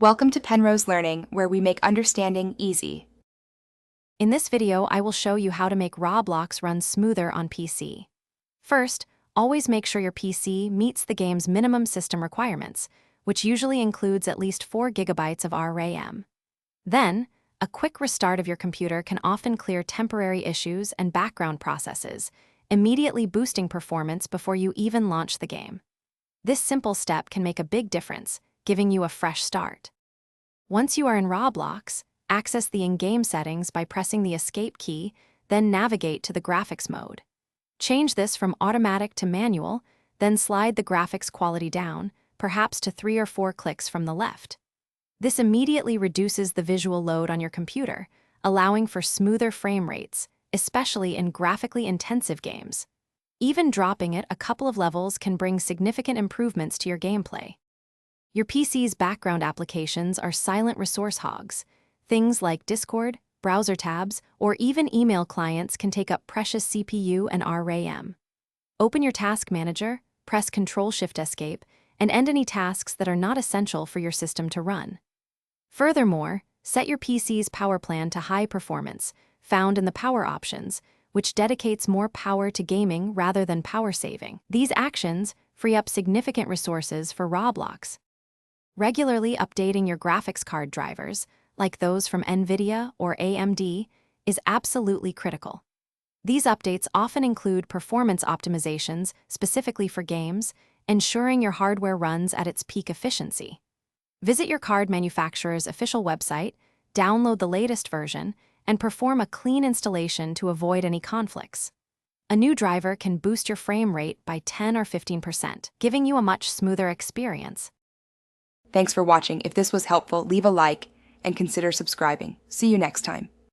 Welcome to Penrose Learning, where we make understanding easy. In this video, I will show you how to make Roblox run smoother on PC. First, always make sure your PC meets the game's minimum system requirements, which usually includes at least 4 GB of RAM. Then, a quick restart of your computer can often clear temporary issues and background processes, immediately boosting performance before you even launch the game. This simple step can make a big difference, giving you a fresh start. Once you are in Roblox, access the in-game settings by pressing the Escape key, then navigate to the graphics mode. Change this from automatic to manual, then slide the graphics quality down, perhaps to 3 or 4 clicks from the left. This immediately reduces the visual load on your computer, allowing for smoother frame rates, especially in graphically intensive games. Even dropping it a couple of levels can bring significant improvements to your gameplay. Your PC's background applications are silent resource hogs. Things like Discord, browser tabs, or even email clients can take up precious CPU and RAM. Open your task manager, press Ctrl-Shift-Escape, and end any tasks that are not essential for your system to run. Furthermore, set your PC's power plan to high performance, found in the power options, which dedicates more power to gaming rather than power saving. These actions free up significant resources for Roblox. Regularly updating your graphics card drivers, like those from NVIDIA or AMD, is absolutely critical. These updates often include performance optimizations specifically for games, ensuring your hardware runs at its peak efficiency. Visit your card manufacturer's official website, download the latest version, and perform a clean installation to avoid any conflicts. A new driver can boost your frame rate by 10 or 15%, giving you a much smoother experience. Thanks for watching. If this was helpful, leave a like and consider subscribing. See you next time.